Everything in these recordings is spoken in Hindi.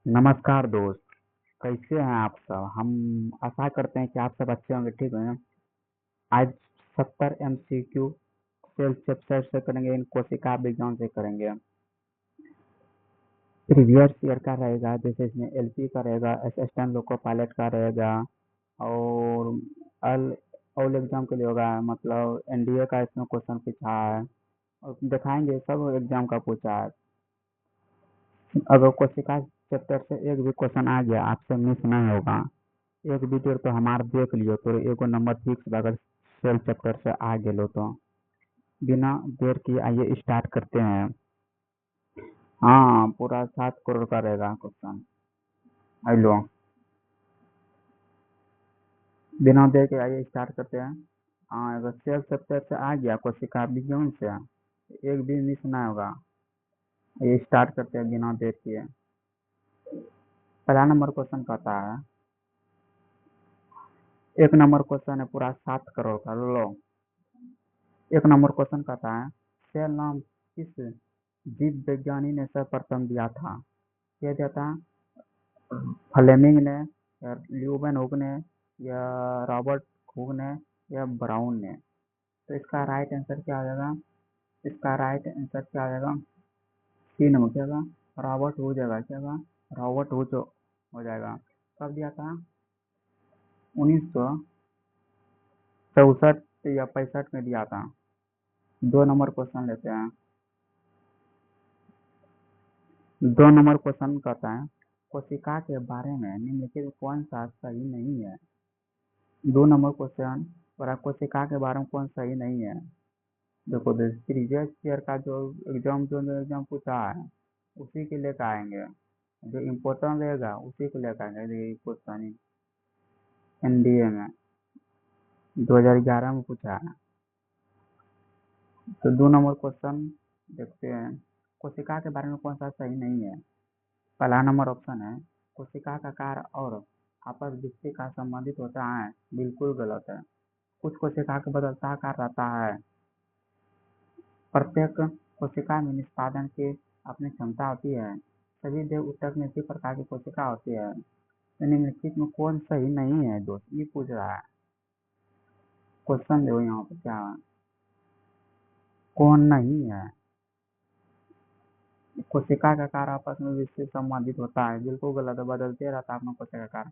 नमस्कार दोस्त। कैसे हैं आप सब? हम आशा करते हैं कि आप सब अच्छे होंगे, ठीक है। आज 70 MCQ सेल्फ चैप्टर से करेंगे, इन कोशिका विज्ञान से करेंगे। प्रीवियस ईयर का रहेगा, जैसे इसमें एलपी का रहेगा, असिस्टेंट लोको पायलट का रहेगा, और ऑल ऑल एग्जाम के लिए होगा। मतलब एनडीए का इसमें क्वेश्चन पूछा है और दिखाएंगे सब एग्जाम का पूछा है। अगर कोशिका चैप्टर से एक भी क्वेश्चन आ गया, आपसे मिस नहीं होगा। एक वीडियो तो हमार देख लियो तो एगो नंबर फिक्स बा, अगर सेल चैप्टर से आ गेलो तो। बिना देर की आइए स्टार्ट करते हैं। हाँ, पूरा 7 करोड़ का रहेगा क्वेश्चन। हेलो, बिना देर के आइए स्टार्ट करते हैं। हाँ, अगर सेल चैप्टर से आ गया कोशिका विज्ञान से, एक भी मिस ना होगा। ये स्टार्ट करते हैं बिना देर किए। पहला नंबर क्वेश्चन कहता है, एक नंबर क्वेश्चन है पूरा 7 करोड़ का। लो, एक नंबर क्वेश्चन कहता है, सेल नाम किस जीव विज्ञानी ने सर्वप्रथम दिया था? ये दिया था फ्लेमिंग ने, या ल्यूबन हुक ने, या रॉबर्ट हुक ने, या ब्राउन ने। तो इसका राइट आंसर क्या आ जाएगा? इसका राइट आंसर क्या आ जाएगा? सी नंबर क्या होगा? रॉबर्ट हो जाएगा। क्या होगा? रॉबर्ट हुक हो जाएगा। कब दिया था? 1964 या 65 में दिया था। 2 नंबर क्वेश्चन लेते हैं। 2 नंबर क्वेश्चन कहता है, कोशिका के बारे में निम्नलिखित कौन सा सही नहीं है? 2 नंबर क्वेश्चन, और कोशिका के बारे में कौन सही नहीं है? देखो, प्रीवियस ईयर का जो एग्जाम पूछा है उसी के लेकर आएंगे। जो इम्पोर्टेंट रहेगा उसी को लेकर आएंगे। क्वेश्चन एनडीए में 2011 में पूछा है। तो 2 नंबर क्वेश्चन देखते हैं, कोशिका के बारे में कौन सा सही नहीं है? पहला नंबर ऑप्शन है, कोशिका का कार्य और आपस विकसित का संबंधित होता है। बिल्कुल गलत है। कुछ कोशिका का बदलता कार्य रहता है। प्रत्येक कोशिका में निष्पादन की अपनी क्षमता होती है। सभी देव ऊतक में इसी प्रकार की कोशिका होती है। तो निम्नलिखित में कौन सही नहीं है दोस्त, ये पूछ रहा है। क्वेश्चन देखो यहाँ पे क्या है, कौन नहीं है? कोशिका का कार्य आपस में विशेष संबंधित होता है। बिल्कुल गलत है, बदलते रहता है अपना कोशिका का कार्य।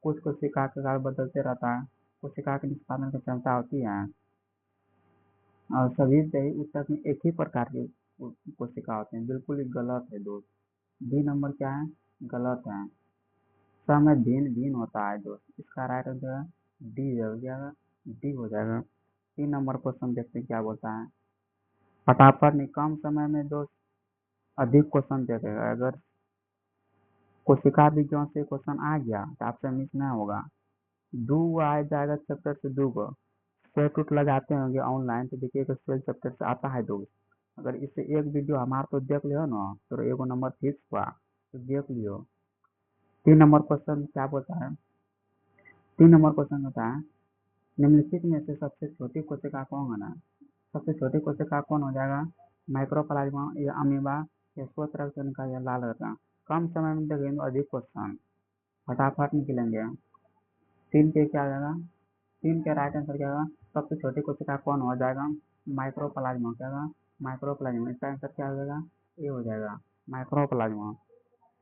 कुछ कोशिका का कार्य बदलते रहता है। कोशिका की निष्पादन की क्षमता होती है, और सभी देही ऊतक में एक ही प्रकार की कोशिका होते हैं। बिल्कुल ही गलत है दोस्त। बी नंबर क्या है? गलत है। समय भिन्न भिन्न होता है दोस्त। इसका राइट आंसर है डी हो जाएगा। डी हो जाएगा। 3 नंबर क्वेश्चन देखते हैं क्या बोलता है। फटाफट नहीं, कम समय में दोस्त अधिक क्वेश्चन देखेगा। अगर कोशिका विज्ञान से क्वेश्चन आ गया तो आपसे मिस नहीं होगा। दो आ जाएगा चैप्टर से, दो को सेट उट लगाते होंगे ऑनलाइन तो देखिए सेल चैप्टर से आता है दो। अगर इससे एक वीडियो हमारा तो देख लियो ना, तो एगो नंबर फिक्स हुआ, तो देख लियो। 3 नंबर क्वेश्चन क्या बोलता है? 3 नंबर क्वेश्चन होता है, निम्नलिखित में से सबसे छोटी कोशिका कौन है? सबसे छोटी कोशिका कौन हो जाएगा? माइक्रोप्लाज्मा या अमीबा या स्रोत रक्त का या लाल रक्त? कम समय में देखेंगे अधिक क्वेश्चन, फटाफट निकलेंगे। 3 के क्या आ जाएगा? 3 के राइट आंसर क्या होगा? सबसे छोटी कोशिका कौन हो जाएगा? माइक्रोप्लाज्मा। क्या होगा? माइक्रोप्लाज्मा। इसका आंसर क्या हो जाएगा? ए हो जाएगा, माइक्रोप्लाज्मा।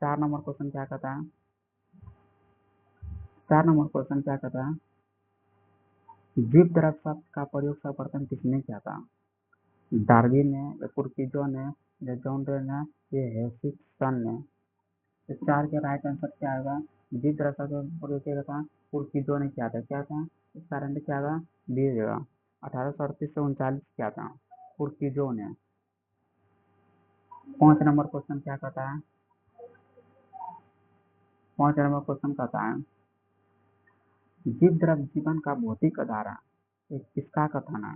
4 नंबर क्वेश्चन क्या कहता है? 4 नंबर क्वेश्चन क्या कहता है, जीव द्रव शब्द का प्रयोग सर्वप्रथम किसने किया था? डार्विन ने, या पुर्किजो ने, या जॉन डे ने, या हेसिक्सन ने? इस 4 के राइट आंसर क्या आएगा? जीव द्रव शब्द का प्रयोग किया था, पुर्किजो ने किया था। क्या था? इसका आंसर क्या था? बी हो जाएगा। 1838 से 39 किया था पुर्किजो ने। 5 नंबर क्वेश्चन क्या कहता है? 5 नंबर क्वेश्चन कहता है, जीव द्रव जीवन का भौतिक आधार है। ये किसका कथन है?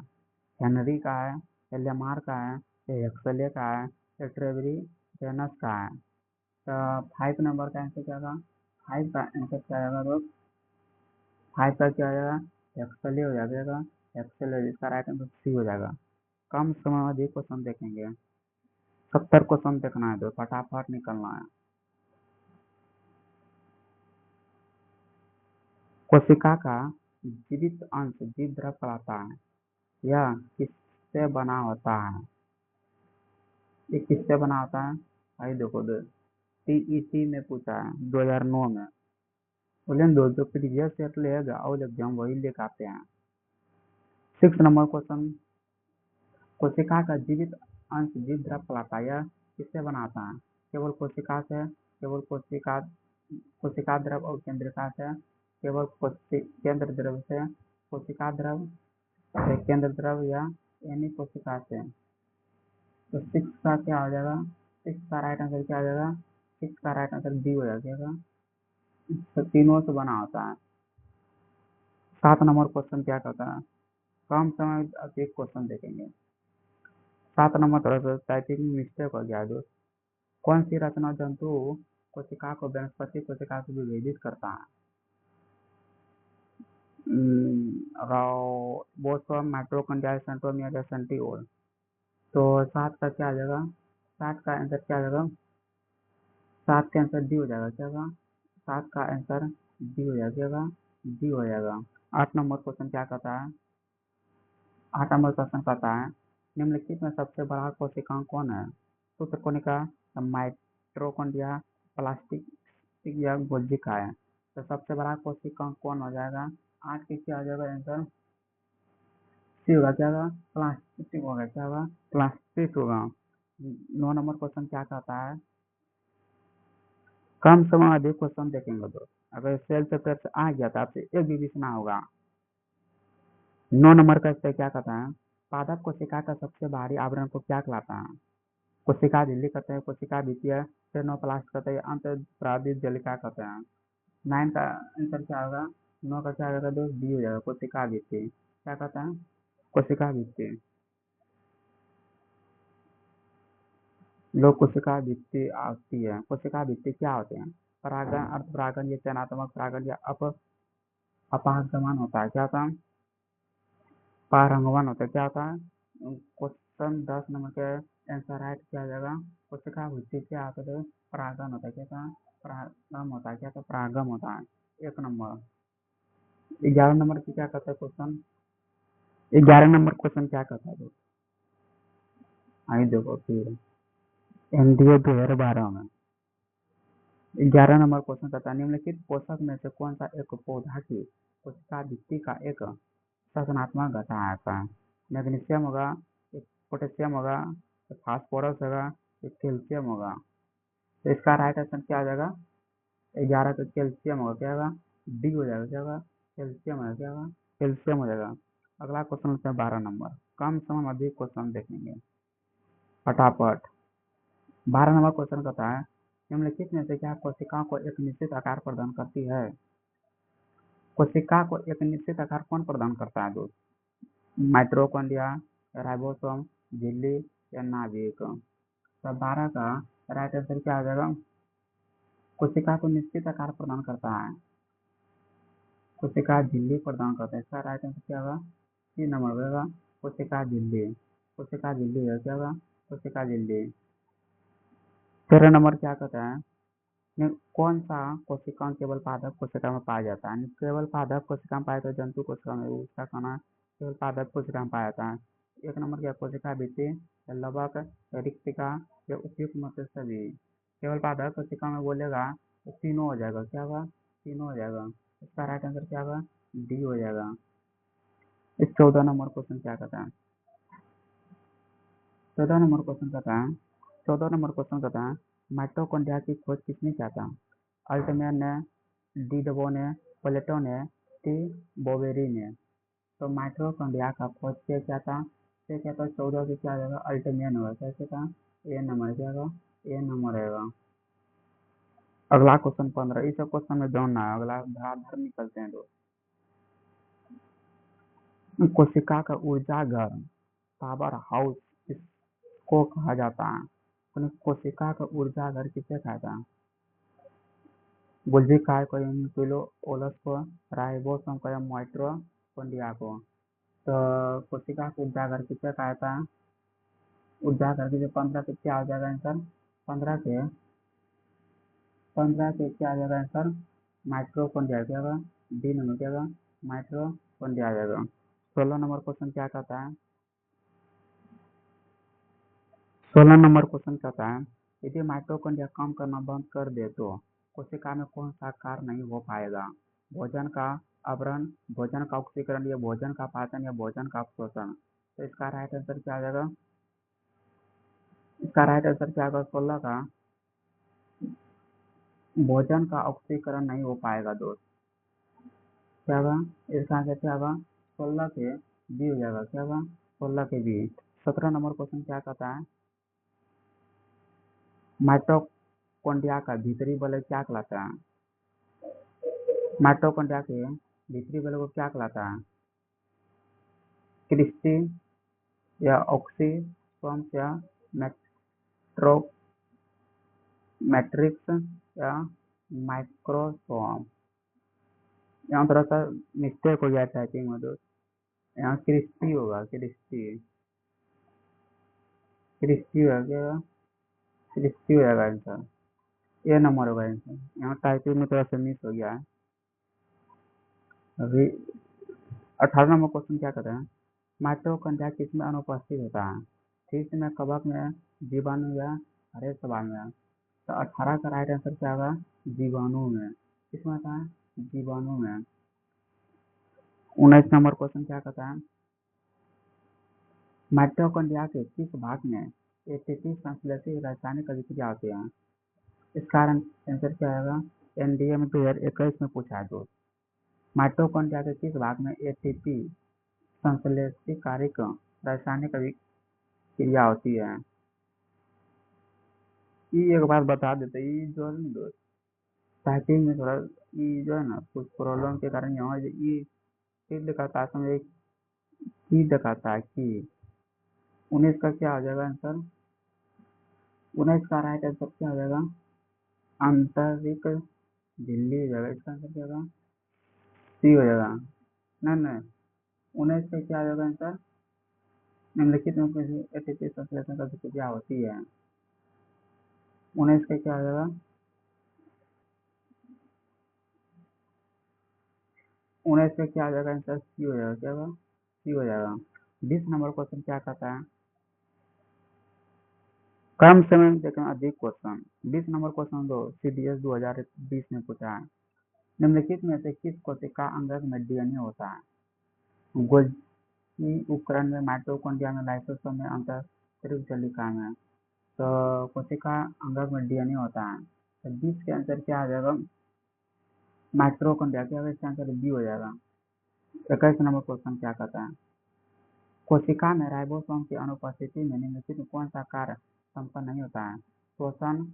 हेनरी का है, या लेमार का है, या हेक्सले का है, या ट्रेवरी जेनस का है? तो 5 नंबर का आंसर क्या था? 5 का आंसर क्या आएगा दोस्त? 5 का क्या आएगा? हेक्सले हो जाएगा। हेक्सले, इसका राइट आंसर सी हो जाएगा। कम समय में अधिक क्वेश्चन देखेंगे। 70 क्वेश्चन देखना है तो फटाफट निकलना है। कोशिका का जीवित अंश जीव द्रव कहलाता है। यह किससे बना होता है? ये किससे बना होता है? भाई देखो टीईटी में पूछा है 2009 में। बोले जो प्रीवियस सेट लेगा और एग्जाम वही लेकर आते हैं। 6 नंबर क्वेश्चन, कोशिका का जीवित अंश जीव द्रव कहलाता है। यह किससे बनाता है? केवल कोशिका से, केवल कोशिका द्रव और केंद्रिका से, केवल केंद्र द्रव से, कोशिका द्रव से केंद्र द्रव या यानी कोशिका से। तो 6 का क्या हो जाएगा? 6 का राइट आंसर क्या हो जाएगा? 6 का राइट आंसर डी हो जाएगा। तो तीनों से बना होता है। 7 नंबर क्वेश्चन क्या कहता है? कम समय में अधिक क्वेश्चन देखेंगे। 7 नंबर थोड़ा सा टाइपिंग मिस्टेक हो गया दोस्त। कौन सी रचना जंतु कोशिका को वनस्पति कोशिका से विभेदित करता है? राइबोसोम, माइटोकॉन्ड्रिया, सेंट्रोमियर या सेंट्रिओल। तो 7 का क्या आ जाएगा? 7 का आंसर क्या आ जाएगा? 7 का आंसर डी हो जाएगा। क्या होगा? 7 का आंसर डी हो जाएगा। डी हो जाएगा। 8 नंबर क्वेश्चन क्या कहता है? 8 नंबर क्वेश्चन कहता है निम्नलिखित में सबसे बड़ा कोशिकांग कौन है? सूत्रकोणिका, माइटोकॉन्ड्रिया, प्लास्टिक या गोल्जी का है। तो सबसे बड़ा कोशिकांग कौन हो जाएगा? 8 के क्या हो जाएगा आंसर? सी होगा। क्या होगा? प्लास्टिक होगा। क्या होगा? प्लास्टिक होगा। 9 नंबर क्वेश्चन क्या कहता है? कम समय में अधिक क्वेश्चन देखेंगे तो अगर सेल्फ से आ गया तो आपसे एक भी पूछना होगा। 9 नंबर का इससे क्या कहता है? पादप कोशिका का सबसे बाहरी आवरण को क्या कहलाता है? कोशिका झिल्ली कहते हैं, कोशिका भित्तीय, स्टेनोप्लास्ट कहते हैं, अंतःप्रादित जलिका कहते हैं। 9 का आंसर क्या होगा? 9 का क्या होगा दोस्त? डी हो जाएगा। कोशिका भित्ति। क्या कहता है? कोशिका भित्ति। लोग कोशिका भित्ति आती है। कोशिका भित्ति क्या होते हैं? परागण, अर्धपरागण या चयनात्मक परागण या अपागमन होता है। क्या होता है? पारंगमन होता है। क्या होता है? क्वेश्चन 10 नंबर के आंसर राइट क्या आ जाएगा? कोशिका भित्ति क्या होता है? परागण होता है। क्या होता है? परागम होता है। क्या होता है? परागम होता है। 1 नंबर। 11 नंबर की क्या कहता है क्वेश्चन? 11 नंबर क्वेश्चन क्या कहता है? आई देखो फिर एनडीए 2012 में 11 नंबर क्वेश्चन कहता है निम्नलिखित पोषक में से कौन सा एक पौधा की कोशिका भित्ति का एक संरचनात्मक घटक है? मैग्नीशियम होगा, एक पोटेशियम होगा, एक फास्फोरस होगा, एक कैल्शियम होगा। तो इसका राइट आंसर क्या हो जाएगा? 11 का कैल्शियम होगा। क्या होगा? डी हो जाएगा। क्या होगा? कैल्शियम होगा। क्या होगा? कैल्शियम हो जाएगा। अगला क्वेश्चन होता है 12 नंबर। कम समय में अधिक क्वेश्चन देखेंगे फटाफट। 12 नंबर क्वेश्चन कहता है निम्नलिखित में से क्या कोशिकाओं को एक निश्चित आकार प्रदान करती है? कोशिका को एक निश्चित आकार कौन प्रदान करता है दोस्त? माइटोकॉन्ड्रिया, राइबोसोम, झिल्ली या नाभिक। तो 12 का राइट आंसर क्या आ जाएगा? कोशिका को निश्चित आकार प्रदान करता है। कोशिका झिल्ली प्रदान करता है। इसका राइट आंसर क्या होगा? 3 नंबर होगा। कोशिका झिल्ली। कोशिका झिल्ली है। क्या होगा? कोशिका झिल्ली। 13 नंबर क्या कहता है? कौन सा कोशिका केवल पादप कोशिका में पाया जाता है? केवल पादप कोशिका में पाया जाता है, जंतु कोशिका में उसका कहना केवल पादप कोशिका में पाया जाता है। 1 नंबर क्या? कोशिका भित्ति, लवक, रिक्तिका या उपयुक्त मत से सभी। केवल पादप कोशिका में बोलेगा तो तीनों हो जाएगा। क्या होगा? तीनों हो जाएगा। इसका राइट आंसर क्या होगा? डी हो जाएगा। इस 14 नंबर क्वेश्चन क्या कहता है? 14 नंबर क्वेश्चन कहता है 14 नंबर क्वेश्चन कहता है माइटोकॉन्ड्रिया की खोज किसने किया था? अल्टमैन ने, डी डबो ने, प्लेटो ने, टी बोवेरी ने। तो माइटोकॉन्ड्रिया का खोज क्या था? ये क्या था? 14 की क्या जाएगा? अल्टमैन होगा। कैसे था? ए नंबर क्या होगा? ए नंबर रहेगा। अगला क्वेश्चन 15। इस क्वेश्चन में जोड़ना है। अगला धराधर निकलते हैं दो। कोशिका का ऊर्जा घर पावर हाउस किसको कहा जाता है? कोशिका का ऊर्जा घर किसे कहता है? गोल्जी काय को, न्यूक्लियोलस को, राइबोसोम को या माइटोकॉन्ड्रिया को। तो कोशिका का ऊर्जा घर किसे कहता है? ऊर्जा घर की जो 15 के क्या हो जाएगा आंसर? 15 के क्या आ जाएगा आंसर? माइटोकॉन्ड्रिया। क्या होगा? डी नंबर क्या होगा, माइटोकॉन्ड्रिया आ जाएगा। 16 नंबर क्वेश्चन क्या कहता है, 16 नंबर क्वेश्चन कहता है यदि माइटोकॉन्ड्रिया काम करना बंद कर दे तो कोशिका में कौन सा कार्य नहीं हो पाएगा, भोजन का आवरण, भोजन का ऑक्सीकरण, या भोजन का पाचन, या भोजन का अवशोषण। तो इसका राइट आंसर क्या आ जाएगा, इसका राइट आंसर क्या होगा 16 का, भोजन का ऑक्सीकरण नहीं हो पाएगा दोस्त। क्या होगा, इसका आंसर क्या होगा, 16 के बी हो जाएगा। क्या होगा, 16 के बी। 17 नंबर क्वेश्चन क्या कहता है, माइटोकॉन्ड्रिया का भीतरी बल क्या कहलाता है, माइटोकॉन्ड्रिया के भीतरी बल को क्या कहलाता है, क्रिस्टी, या ऑक्सीसोम्स, या मैट्रो मैट्रिक्स, या माइक्रोसोम। यहाँ थोड़ा सा मिस्टेक हो गया टाइपिंग में दोस्त, यहाँ क्रिस्टी होगा, क्रिस्टी, क्रिस्टी हो गया, क्रिस्टी हो जाएगा आंसर, ये नंबर होगा आंसर। यहाँ टाइपिंग में थोड़ा सा मिस हो गया है। अभी 18 नंबर क्वेश्चन क्या कहते हैं, माइटोकॉन्ड्रिया किसमें अनुपस्थित होता है, ठीक में, कवक में, जीवाणु, या हरे सवाल में। तो 18 का राइट आंसर क्या होगा, जीवाणु में। किसमें होता है, जीवाणु में। 19 नंबर क्वेश्चन क्या कहता है, माइटोकॉन्ड्रिया के किस भाग में एटीपी संश्लेषित रासायनिक अभिक्रिया होती है। इसका आंसर क्या आएगा, एनडीए में 2021 में पूछा है दोस्त, माइटोकॉन्ड्रिया के किस भाग में एटीपी संश्लेषित कारक रासायनिक अभिक्रिया होती है। ये एक बात बता देते, ये जो है ना दोस्त, टाइपिंग में थोड़ा ये जो है ना कुछ प्रॉब्लम के कारण यहाँ ये की दिखाता है, समझे, की दिखाता है की। 19 का क्या हो जाएगा आंसर, 19 का राइट आंसर क्या हो जाएगा, आंतरिक झिल्ली हो जाएगा। इसका आंसर क्या होगा, सी हो जाएगा। नहीं नहीं, 19 का क्या हो जाएगा आंसर, निम्नलिखित में किसी एटीपी संश्लेषण का प्रक्रिया होती है। 19 का क्या हो जाएगा, 19 का क्या हो जाएगा आंसर, सी हो जाएगा। क्या होगा, सी हो जाएगा। 20 नंबर क्वेश्चन क्या कहता है, कम समय में लेकिन अधिक क्वेश्चन। 20 नंबर क्वेश्चन दो सीडीएस 2020 में पूछा है, निम्नलिखित में से किस कोशिका अंगक में डीएनए होता है। गोल्गी उपकरण में, माइटोकॉन्ड्रिया में, लाइसोसोम में, अंतरिक्ष जलिका में। तो कोशिका अंगक में डीएनए होता है। तो 20 के आंसर क्या आ जाएगा, माइटोकॉन्ड्रिया। क्या होगा, इसका आंसर बी हो जाएगा। 21 नंबर क्वेश्चन क्या कहता है, कोशिका में राइबोसोम की अनुपस्थिति में निम्नलिखित में कौन सा कार्य संपन्न नहीं होता है, शोषण,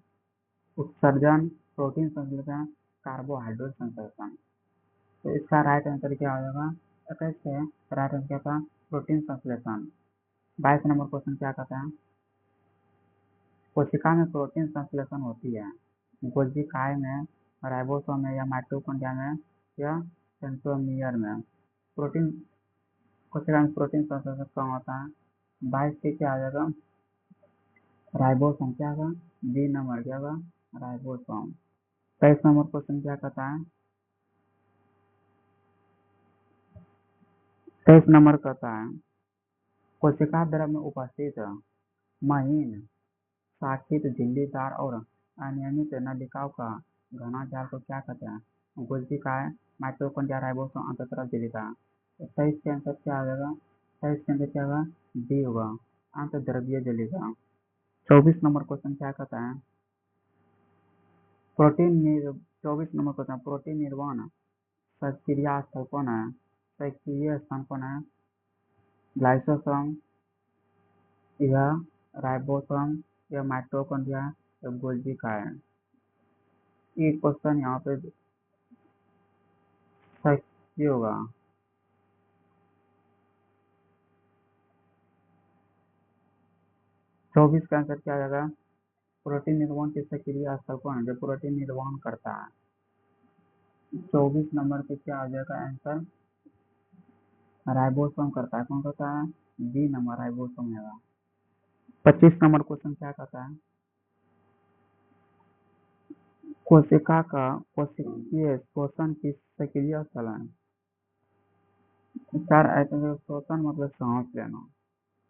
उत्सर्जन, प्रोटीन संश्लेषण, कार्बोहाइड्रेट संश्लेषण। तो इसका राइट आंसर क्या हो जाएगा, 21 है राइट आंसर क्या था, प्रोटीन संश्लेषण। 22 नंबर क्वेश्चन क्या कहता है, कोशिका में प्रोटीन संश्लेषण होती है गोल्गी काय में, राइबोसोम में, या माइटोकॉन्ड्रिया में, या सेंट्रोमियर में। प्रोटीन, कोशिका में प्रोटीन संश्लेषण कहाँ होता है। 22 के क्या आ जाएगा, राइबोसोम। क्या होगा, बी नंबर क्या होगा, राइबोसोम। 23 नंबर क्वेश्चन क्या कहता है, 23 नंबर कहता है कोशिका द्रव में उपस्थित महीन, शाखित, झिल्लीदार और अनियमित नलिकाओं का घना जाल को क्या कहते हैं, गोल्गी काय, माइटोकॉन्ड्रिया, राइबोसोम, अंतःस्राव झिल्लिका। 23 के आंसर क्या आ जाएगा, 23 के आंसर क्या होगा, डी होगा, अंतःद्रव्य झिल्लिका। 24 नंबर क्वेश्चन क्या कहता है, प्रोटीन 24 नंबर क्वेश्चन, प्रोटीन निर्माण सक्रिय स्थल कौन है, सक्रिय स्थान कौन है, लाइसोसोम, या राइबोसोम, या माइटोकॉन्ड्रिया, या गोल्गी काय। ये क्वेश्चन यहाँ पे सही होगा। 24 का आंसर क्या आ जाएगा, प्रोटीन निर्माण के सक्रिय स्थल कौन है, जो प्रोटीन निर्माण करता है। 24 नंबर पे क्या आ जाएगा आंसर, राइबोसोम करता है। कौन करता है, बी नंबर राइबोसोम है। 25 नंबर क्वेश्चन क्या कहता है, कोशिका का कोशिकीय शोषण की सक्रिय चलन। चार आइटम के शोषण मतलब सांस लेना।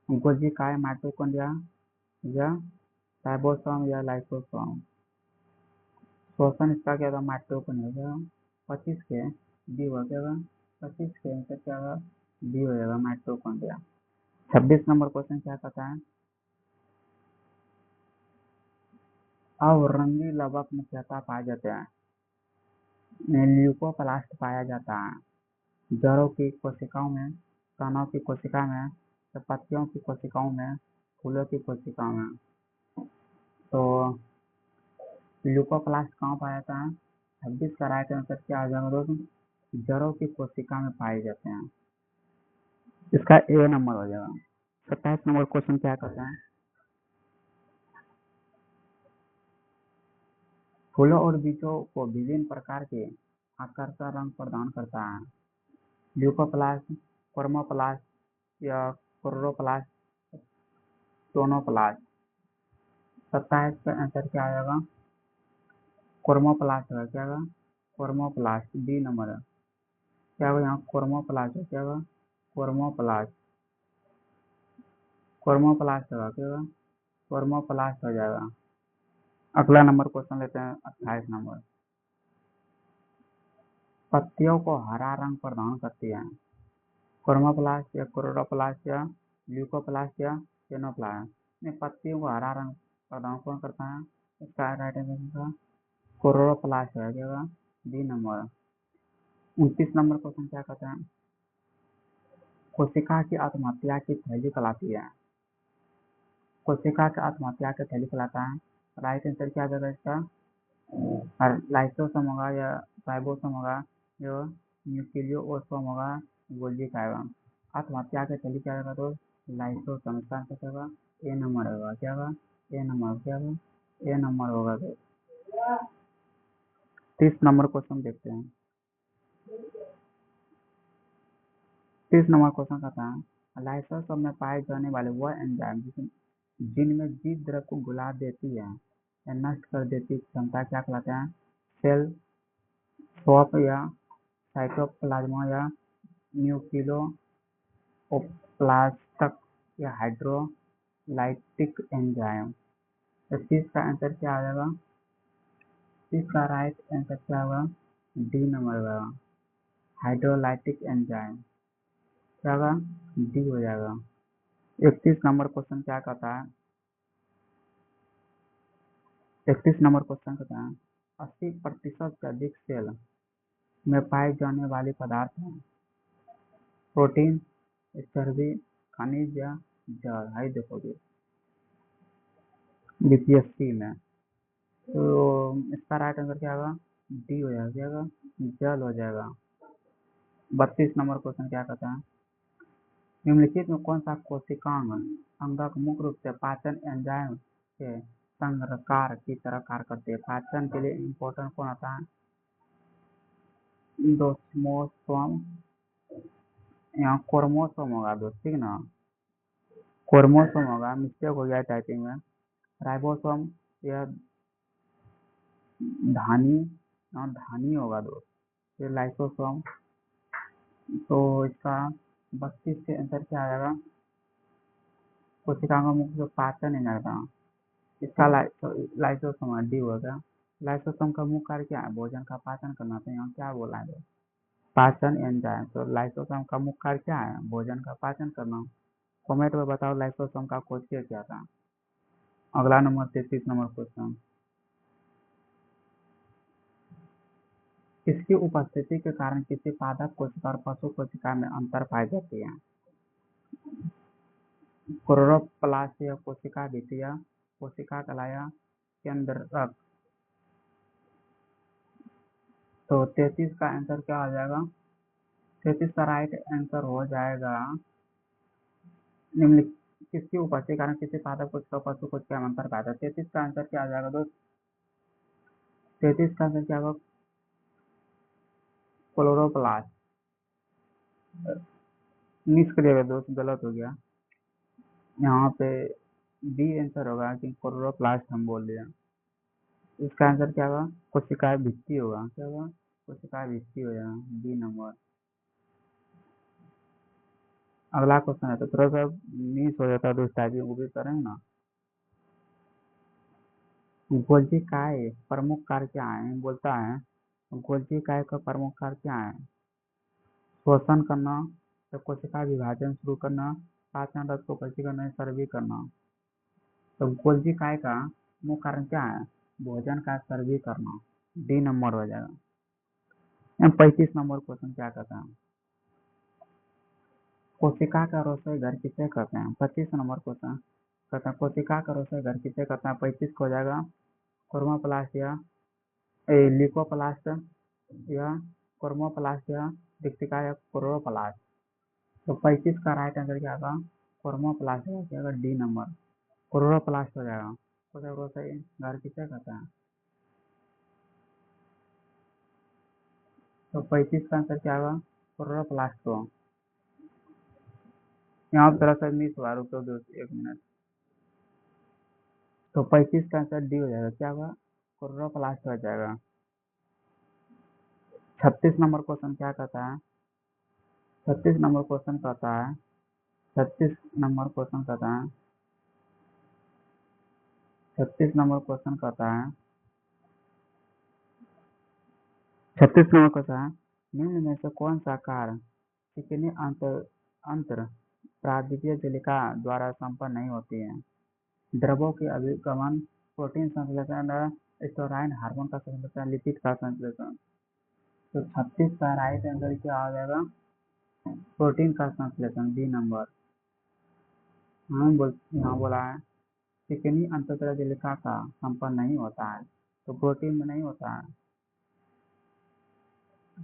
कोशिकाएं माइटोकॉन्ड्रिया या राइबोसोम या लाइसोसोम। शोषण इसका क्या होगा, माइटोकॉन्ड्रिया 25 के डी हो जाएगा, 25 के आंसर क्या होगा, डी हो जाएगा माइटोकॉन्ड्रिया। 26 नंबर क्वेश्चन क्या कहता है, अवरंगी लवक मुख्यतः पाए जाते हैं। ल्यूकोप्लास्ट पाया जाता है जड़ों की कोशिकाओं में, तनों की कोशिका में, पत्तियों की कोशिकाओं में, फूलों की कोशिकाओं में। तो ल्यूकोप्लास्ट कहाँ पाया जाता है, 26 का राइट आंसर क्या आ जाएगा दोस्तों, जड़ों की कोशिका में पाए जाते हैं, इसका ए नंबर हो जाएगा। 27 नंबर क्वेश्चन क्या कहता है, फूलों और बीजों को विभिन्न प्रकार के आकर्षक रंग प्रदान करता है। ल्यूकोप्लास्ट, क्रोमोप्लास्ट या क्लोरोप्लास्ट, टोनोप्लास्ट। 27 का आंसर क्या आएगा, क्रोमोप्लास्ट है, क्या होगा, क्रोमोप्लास्ट, डी नंबर है, क्या होगा यहाँ क्रोमोप्लास्ट है, क्या होगा, क्रोमोप्लास्ट, क्रोमोप्लास्ट होगा, क्या होगा, क्रोमोप्लास्ट हो जाएगा। अगला नंबर क्वेश्चन लेते हैं 28 नंबर, पत्तियों को हरा रंग प्रदान करती है। क्रोमोप्लास्ट या क्लोरोप्लास्ट या ल्यूकोप्लास्ट या टेनोप्लास्ट। ने पत्तियों को हरा रंग प्रदान कौन करता है, इसका राइट आंसर क्लोरोप्लास्ट है, क्या होगा, डी नंबर। 29 नंबर क्वेश्चन क्या कहते हैं, कोशिका की आत्महत्या की थैली कहलाती है। कोशिका की आत्महत्या की थैली कहलाता है, राइट आंसर क्या जाएगा इसका, लाइसोसोम होगा या राइबोसोम होगा या न्यूक्लियोसोम होगा, गोल्जी खाएगा। आत्महत्या की थैली क्या होगा, तो लाइसोसोम, इसका आंसर क्या होगा, ए नंबर होगा, क्या होगा, ए नंबर, क्या होगा, ए नंबर होगा। तो 30 नंबर क्वेश्चन देखते हैं। 30 नंबर क्वेश्चन कहता है, लाइसोसोम में पाए जाने वाले वह एंजाइम जिनमें जीव द्रव को गुला देती है या नष्ट कर देती क्षमता क्या कहलाते हैं, सेल स्वॉप या साइटोप्लाज्मा या न्यूक्लियोप्लास्ट या हाइड्रोलाइटिक एंजाइम। तो 30 का आंसर क्या आ जाएगा, 30 का राइट आंसर क्या होगा, डी नंबर होगा, हाइड्रोलाइटिक एंजाइम, क्या होगा, डी हो जाएगा। 31 नंबर क्वेश्चन क्या कहता है, 31 नंबर क्वेश्चन कहता है, 80% से अधिक सेल में पाए जाने वाले पदार्थ हैं, प्रोटीन, चर्बी, खनिज या जल। हाई देखोगे बीपीएससी में, तो इसका राइट आंसर क्या होगा, डी हो जाएगा, क्या होगा, जल हो जाएगा। 32 नंबर क्वेश्चन क्या कहता है, निम्नलिखित में कौन सा कोशिकांग अंगक मुख्य रूप से पाचन एंजाइम के संग्रहकार की तरह कार्य करते हैं। पाचन के लिए इम्पोर्टेंट कौन होता है, इंडोसोम, यहाँ क्रोमोसोम होगा दोस्त, ठीक ना, क्रोमोसोम होगा, मिस्टेक हो गया टाइपिंग में, राइबोसोम या धानी, यहाँ धानी होगा दोस्त, फिर लाइसोसोम। तो इसका 32 के आंसर क्या आएगा, कोशिकाओं का मुख्य पाचन एंजाइम, इसका लाइसोसोम डी होगा। लाइसोसोम का मुख्य कार्य क्या है, भोजन का पाचन करना। तो यहाँ क्या बोला है, पाचन एंजाइम। तो लाइसोसोम का मुख्य कार्य क्या है, भोजन का पाचन करना। कमेंट में बताओ लाइसोसोम का कोशिका क्या था। अगला नंबर 33 नंबर क्वेश्चन, इसकी उपस्थिति के कारण किसी पादप कोशिका और पशु कोशिका में अंतर पाई जाती है। क्लोरोप्लास्ट या कोशिका भित्ति या कोशिका कलाया केंद्रक। तो 33 का आंसर क्या आ जाएगा, 33 का राइट आंसर हो जाएगा, निम्नलिखित किसकी उपस्थिति के कारण किसी पादप कोशिका और पशु कोशिका में अंतर पाया जाता है। 33 का आंसर क्या आ जाएगा दोस्त, 33 का आंसर क्या होगा, क्लोरोप्लास्ट। मिस करिएगा दोस्त, गलत हो गया, यहाँ पे डी आंसर होगा कि क्लोरोप्लास्ट हम बोल दिया। इसका आंसर क्या होगा? कोशिका भित्ति होगा। क्या होगा? कोशिका भित्ति हो जाएगा, बी नंबर। अगला क्वेश्चन है तो थोड़ा सा मिस हो जाता है तो टाइपिंग वो भी करेंगे ना। गोल्जी काय प्रमुख कार्य क्या है? बोलता है गोल्जी काय का प्रमुख कार्य क्या है? श्वसन करना, तो कोशिका विभाजन शुरू करना, पाचन रस को गति करना, सर्वी करना। तो गोल्जी काय का मुख्य कारण क्या है? भोजन का सर्वी करना, डी नंबर हो जाएगा। 35 नंबर क्वेश्चन क्या कहता है? कोशिका का रसोई घर किसे कहते हैं? 25 नंबर क्वेश्चन कहता है कोशिका का रसोई घर किसे कहते हैं? 35 को हो जाएगा क्रोमोप्लास्ट या लिकोप्लास्ट या क्रोमोप्लास्ट या रिक्तिका या क्लोरोप्लास्ट। तो 35 का राइट आंसर क्या होगा? क्रोमोप्लास्ट हो जाएगा, डी नंबर। क्लोरोप्लास्ट हो जाएगा। कोशिका का रसोई घर किसे कहते हैं? तो 35 का आंसर क्या होगा? क्लोरोप्लास्ट को। यहाँ पर थोड़ा सा मिस हुआ, रुक दो 1 मिनट। तो 35 का आंसर डी हो जाएगा। क्या होगा? क्लोरोप्लास्ट हो जाएगा। 36 नंबर क्वेश्चन क्या कहता है? 36 नंबर क्वेश्चन कहता है 36 नंबर क्वेश्चन कहता है 36 नंबर क्वेश्चन कहता है 36 नंबर क्वेश्चन है निम्न में से कौन सा कार्य चिकनी अंतर प्राद्वीपीय जलिका द्वारा संपन्न नहीं होती है? द्रवों के अभिगमन, प्रोटीन संश्लेषण, स्टेरॉयड हार्मोन का संश्लेषण, लिपिड का संश्लेषण। तो 36 का राइट आंसर क्या आ जाएगा? प्रोटीन का संश्लेषण, बी नंबर। यहाँ बोला है चिकनी अंतः जलिका का संपन्न नहीं होता है, तो प्रोटीन में नहीं होता है।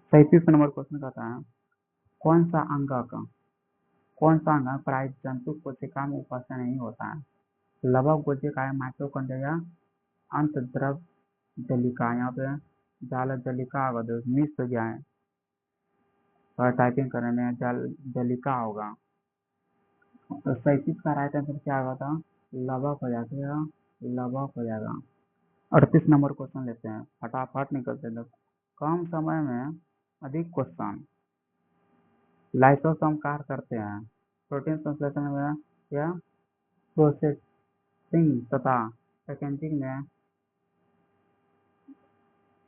37 नंबर क्वेश्चन कहता है कौन सा अंग प्राय जंतु कोशिका में उपस्थित नहीं होता है? लवक, कोशिका, माइटोकॉन्ड्रिया, अंतःद्रव जलिका। यहाँ पे जाल जलिका होगा, दोस्त मिस हो गया है और टाइपिंग करने में जाल जलिका होगा। तो 37 का राइट आंसर क्या होगा था? लवक हो जाएगा, लवक हो जाएगा। 38 नंबर क्वेश्चन लेते हैं, फटाफट निकलते हैं, कम समय में अधिक क्वेश्चन। लाइसोसोम कार्य करते हैं प्रोटीन संश्लेषण में या प्रोसेसिंग तथा पैकेजिंग में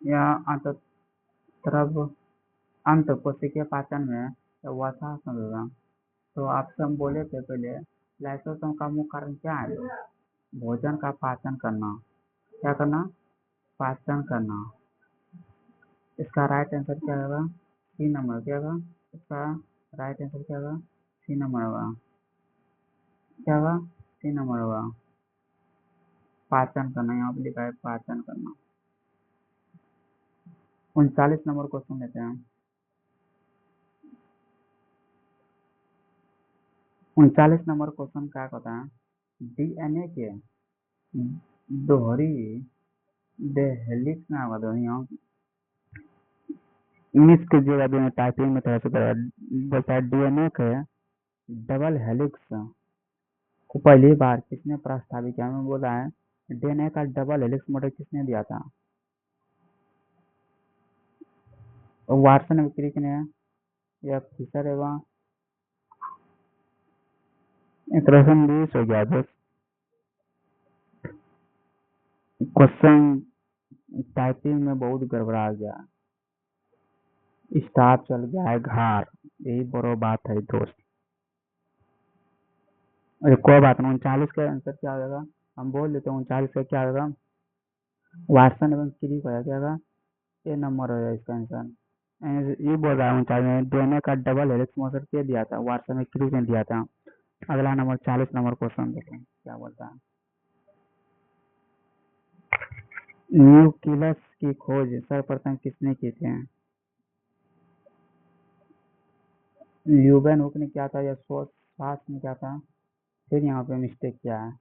या अंतःद्रव अंत कोशिकीय पाचन में या वसा संवर्धन। तो आपसे हम बोले थे पहले लाइसोसोम का मुख्य कारण क्या है? भोजन का पाचन करना। क्या करना? पाचन करना। इसका राइट आंसर क्या होगा? C number. क्या होगा इसका राइट आंसर? क्या होगा? सी नंबर होगा। क्या होगा? सी नंबर होगा। पाचन करना, यहाँ पे लिखा है पाचन करना। 39 नंबर क्वेश्चन लेते हैं। 39 नंबर क्वेश्चन क्या कहता है? डीएनए के दोहरी हेलिक्स में होगा, यहाँ मिस कीजिएगा, टाइपिंग में थोड़ा सा बोलता है डीएनए के डबल हेलिक्स को पहली बार किसने प्रस्तावित किया? हमें बोला है डीएनए का डबल हेलिक्स मॉडल किसने दिया था? वाटसन क्रिक ने या फिशर एवं इंटरेक्शन बीस हो गया दोस्त। क्वेश्चन टाइपिंग में बहुत गड़बड़ा गया, स्टाफ चल गया है घर, यही बड़ो बात है दोस्त। अरे कोई बात नहीं, 39 का आंसर क्या हो जाएगा? हम बोल देते हैं 39 का क्या होगा? वाटसन एवं क्रिक हो जाएगा, ये नंबर हो जाएगा इसका आंसर। ये बोल रहा हूँ 39 में डीएनए का डबल हेलिक्स मॉडल के दिया था, वाटसन में क्रिक ने दिया था। अगला नंबर 40 नंबर क्वेश्चन देखें क्या बोलता है। न्यूक्लियस की खोज सर्वप्रथम किसने की थी? ल्यूबेन हुक ने किया था या स्वास ने किया था? फिर यहाँ पे मिस्टेक किया है,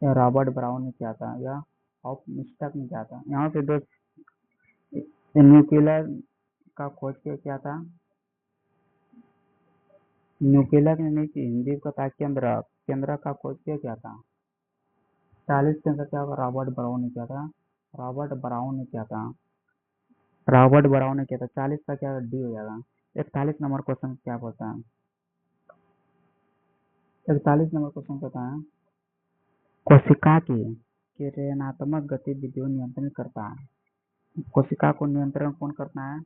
या रॉबर्ट ब्राउन ने किया था या हॉप मिस्टेक ने किया था? यहाँ पे दो न्यूक्लियर का खोज किया था, न्यूक्लियर ने नहीं की, हिंदी को था केंद्र, केंद्र का खोज किया था। 40 के अंदर क्या होगा, रॉबर्ट ब्राउन ने किया था, रॉबर्ट ब्राउन ने किया था, रॉबर्ट ब्राउन ने किया था। 40 का क्या डी हो जाएगा। 41 नंबर क्वेश्चन क्या बोलता है, 41 नंबर क्वेश्चन कहता है कोशिका की ऋणात्मक गतिविधियों नियंत्रण करता है। कोशिका को नियंत्रण कौन करता है,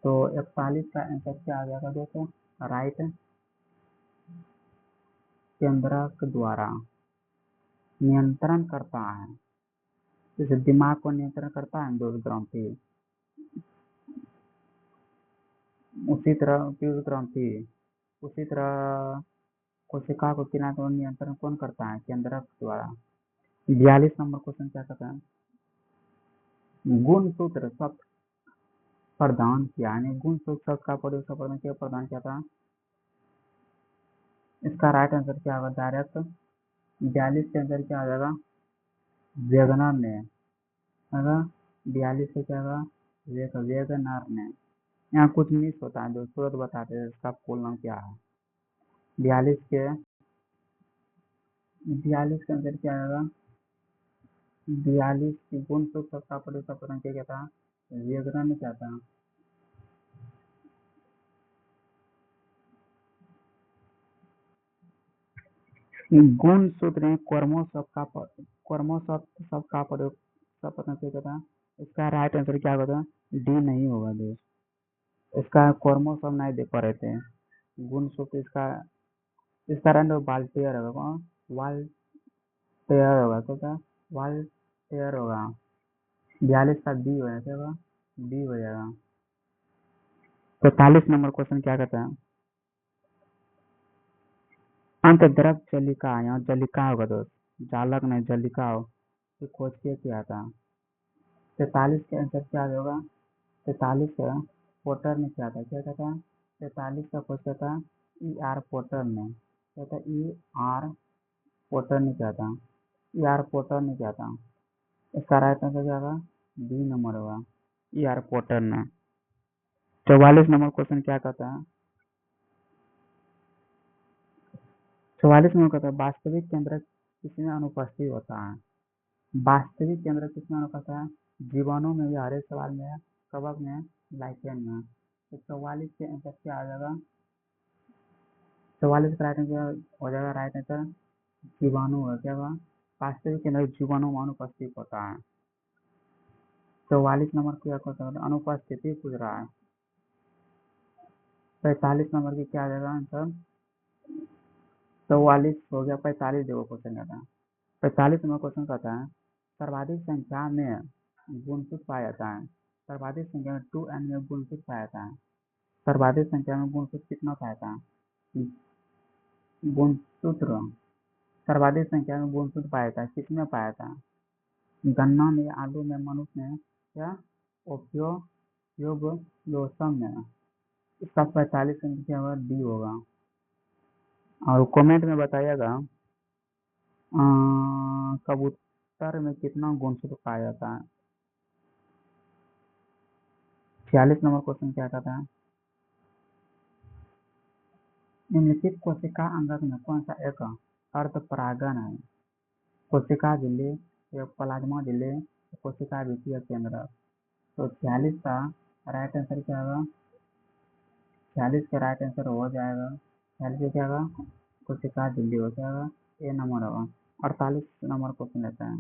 तो 41 का आंसर क्या आ जाएगा दोस्तों, राइट, केंद्रक द्वारा नियंत्रण करता है। जैसे दिमाग को नियंत्रण करता है दो ग्रंथि, उसी तरह पीयूष ग्रंथि, उसी तरह कोशिका को किना को नियंत्रण कौन करता है, केंद्रक द्वारा। 42 नंबर क्वेश्चन क्या कहता है, गुण सूत्र शब्द प्रदान किया, यानी गुण सूत्र शब्द का प्रयोग शब्द क्या प्रदान किया था। इसका राइट आंसर क्या होगा, डायरेक्ट 42 के अंदर क्या आ जाएगा, वेगनर ने, होगा 42 से क्या होगा, वेगनर ने। यहाँ कुछ मिस होता है दोस्तों, तुरंत बताते हैं इसका फुल नाम क्या है। 42 के 42 के अंदर क्या आएगा, 42 की गुण सूत्र का प्रयोग शब्द क्या था, वेगनर ने क्या था। गुण सूत्र में कर्मों शब्द का प्रयोग शब्द क्या था। इसका राइट आंसर क्या होगा, डी नहीं होगा दोस्त, इसका कर्मों शब्द नहीं दे पा रहे थे। गुण सूत्र इसका रन वाल्टेयर होगा, कौन, वाल्टेयर होगा, क्या था, वाल्टेयर होगा। 42 का डी हो जाएगा, क्या होगा, डी हो जाएगा। 45 नंबर क्वेश्चन क्या कहता है, अंतर्द्रव जलिका, यहाँ जलिका होगा दोस्त, जालक नहीं जलिका हो, तो खोज के क्या था। 43 के आंसर क्या होगा, 43 का पोर्टर ने क्या था, क्या कहता है, 43 का क्वेश्चन था ई आर पोर्टर ने, क्या था, ई आर पोर्टर ने क्या था, ई आर पोर्टर ने क्या था। इसका राइट आंसर क्या होगा, बी नंबर होगा, ई आर पोर्टर ने। 44 नंबर क्वेश्चन क्या कहता है, 44 नंबर कहता है वास्तविक केंद्र किसमें अनुपस्थित होता है। वास्तविक केंद्र किसमें अनुपस्थित है, जीवाणु में या हरे सवाल में है, कवक में, लाइकेन में। तो 44 के आंसर क्या आ जाएगा, 44 का राइट आंसर हो जाएगा, राइट आंसर जीवाणु है, क्या होगा, वास्तविक केंद्र जीवाणु में अनुपस्थित होता है। 44 नंबर क्या होता है, अनुपस्थिति पूछ रहा है। 45 नंबर की क्या आ जाएगा आंसर, 44 हो गया, 45 देखो क्वेश्चन कहता है। 45 नंबर क्वेश्चन कहता है सर्वाधिक संख्या में गुणसूत्र पाया जाता है, सर्वाधिक संख्या में 2n में गुणसूत्र पाया जाता है। सर्वाधिक संख्या में गुणसूत्र कितना पाया जाता है, गुणसूत्र सर्वाधिक संख्या में गुणसूत्र पाया जाता है, किसमें पाया जाता है, गन्ना में, आलू में, मनुष्य में, या उपयोग लोसम में। इसका 45 संख्या होगा, डी होगा। और कमेंट में बताइएगा कबूतर में कितना गुणसूत्र पाया जाता है। 46 नंबर क्वेश्चन क्या कहता है, निम्नलिखित कोशिका अंगक में कौन सा एक अर्धपरागण है, कोशिका झिल्ली, या प्लाज्मा झिल्ली, कोशिका भित्ति केंद्र। तो 46 का राइट आंसर क्या होगा, 46 का राइट आंसर हो जाएगा, 46 का क्या होगा, कोशिका झिल्ली हो जाएगा, ए नंबर होगा। 48 नंबर क्वेश्चन लेता है,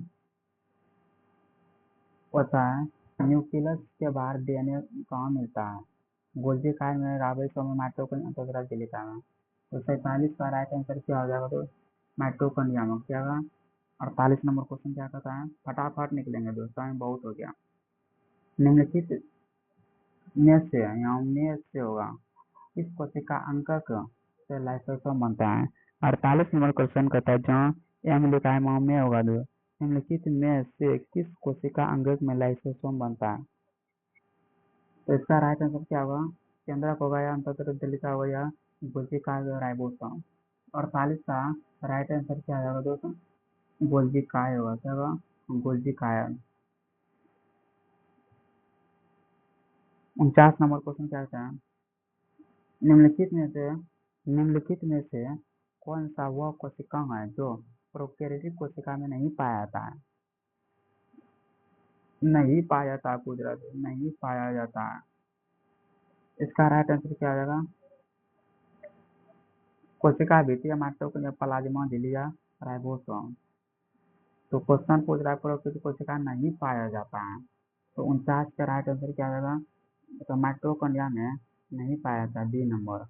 होता है न्यूक्लियस के बाहर डीएनए कहाँ मिलता है, गोल्जी काय में, राइबोसोम में, माइटोकॉन्ड्रिया, एंडोसाइटोसिस सिलिका में। तो 47 का राइट आंसर क्या हो जाएगा, तो माइटोकॉन्ड्रिया में क्या होगा। 48 नंबर क्वेश्चन क्या कहता है, फटाफट निकलेंगे दोस्तों, टाइम बहुत हो गया। निम्नलिखित में से, यहाँ में से होगा, इस कोशिका अंकक से लाइसोसोम बनता है। 48 नंबर क्वेश्चन कहता है जहाँ एम लिखा है वहाँ में होगा दो, निम्नलिखित में से किस कोशिका अंगक में लाइसोसोम बनता है। तो इसका राइट आंसर क्या होगा, केंद्रक होगा, या अंतर्द्रव्य लिखा होगा, या गोल्जी काय राइबोसोम। 48 का राइट आंसर क्या होगा दोस्तों, गोल्जी काय होगा, क्या होगा, गोल्जी काय। 49 नंबर क्वेश्चन क्या कहता है, निम्नलिखित में से कौन सा वह कोशिका है जो प्रोकैरियोटिक कोशिका में नहीं पाया जाता है। नहीं पाया जाता कुदरत नहीं पाया जाता है। इसका राइट आंसर क्या आ जाएगा? कोशिका भीतर माइटोकॉन्ड्रिया प्लाज्मा झिल्ली राइबोसोम। तो क्वेश्चन पूछ रहा है प्रोकैरियोटिक कोशिका नहीं पाया जाता है, तो 49 का राइट आंसर क्या आ जाएगा? तो माइटोकॉन्ड्रिया में नहीं पाया जाता। B number.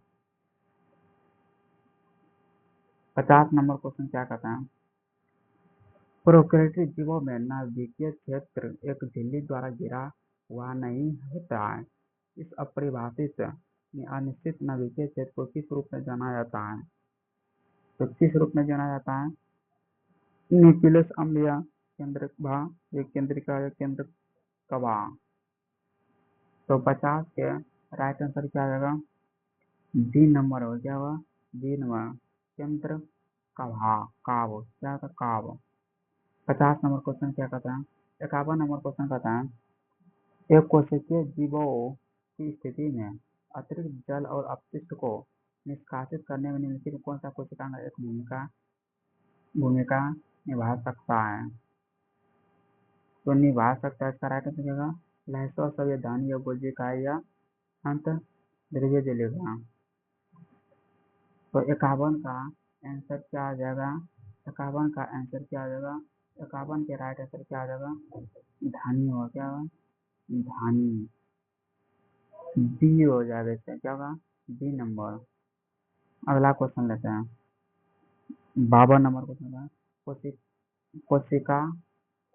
50 नंबर क्वेश्चन क्या कहता है? प्रोकैरियोटिक जीवों में नाभिकीय क्षेत्र एक झिल्ली द्वारा घिरा हुआ नहीं होता है। इस अपरिभाषित में अनिश्चित नाभिकीय क्षेत्र को किस रूप में जाना जाता है? तो किस रूप में जाना जाता है? न्यूक्लियस अम्ल या केंद्रक भाग या केंद्रिका या केंद्रक कवाह। तो 50 के राइट आंसर क्या आ जाएगा? बी नंबर हो क्या हुआ? बी नंबर केंद्र कवाह काव क्या था काव। 50 नंबर क्वेश्चन क्या कहता है? 51 नंबर क्वेश्चन कहता है एक कोशिकीय जीवों की स्थिति में अतिरिक्त जल और अपशिष्ट को निष्कासित करने में निम्नलिखित में कौन सा कोशिकांग एक भूमिका निभा सकता है? तो निभा सकता है। इसका राइट आंसर क्या होगा? लहसो संवैधानिक या गोल्जी या अंत द्रव्य जलेगा। तो 51 का आंसर क्या आ जाएगा? 51 का आंसर क्या आ जाएगा? 51 के राइट आंसर क्या आ जाएगा? धानी हो क्या होगा? धानी। बी हो जाएगा। इसका क्या होगा? B number. अगला क्वेश्चन लेते हैं। 52 नंबर क्वेश्चन का कोशिका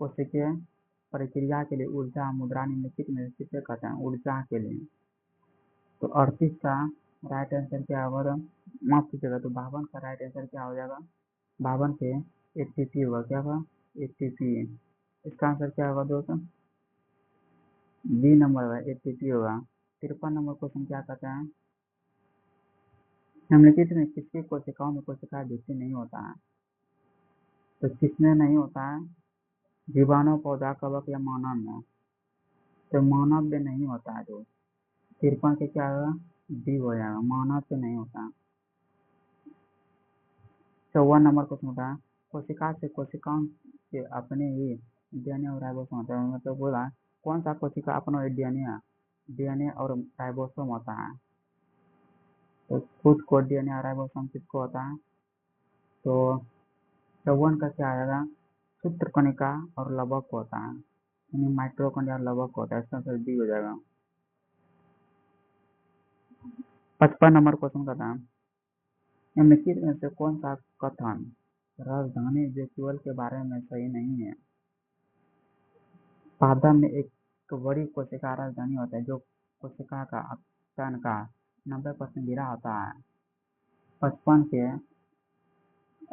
कोशिकीय प्रक्रिया के लिए ऊर्जा मुद्रा निम्नलिखित में किसे कहते हैं? ऊर्जा के लिए। तो 38 का राइट आंसर क्या होगा? माफ कीजिएगा। तो 52 का राइट आंसर क्या हो जाएगा? 52 के एटीपी होगा। क्या होगा? एटीपी। इसका आंसर क्या होगा दोस्तों? बी नंबर होगा एटीपी होगा। 53 नंबर क्वेश्चन क्या कहते हैं? निम्नलिखित में किसकी कोशिकाओं में कोशिका भित्ति नहीं होता है? तो किसमें नहीं होता है? जीवाणु पौधा कवक या मानव में। तो मानव में नहीं होता है। जो 53 के क्या होगा? डी हो जाएगा। मानव से नहीं होता। 54 नंबर क्वेश्चन होता है कोशिका से कोशिकाओं के अपने ही डीएनए और राइबोसोम होता है। मतलब बोला कौन सा कोशिका अपना डीएनए और राइबोसोम होता है? तो खुद को डीएनए और राइबोसोम किसको होता है? तो 54 का क्या आएगा? सूत्रकणिका और लवक होता है, यानी माइटोकॉन्ड्रिया और लवक होता है। इसका आंसर डी हो जाएगा। 55 नंबर क्वेश्चन का था निम्नलिखित में से कौन सा कथन राजधानी वेक्यूल के बारे में सही नहीं है? पादप में एक बड़ी कोशिका राजधानी होता है जो कोशिका का अपतन का 90% गिरा होता है। 55 के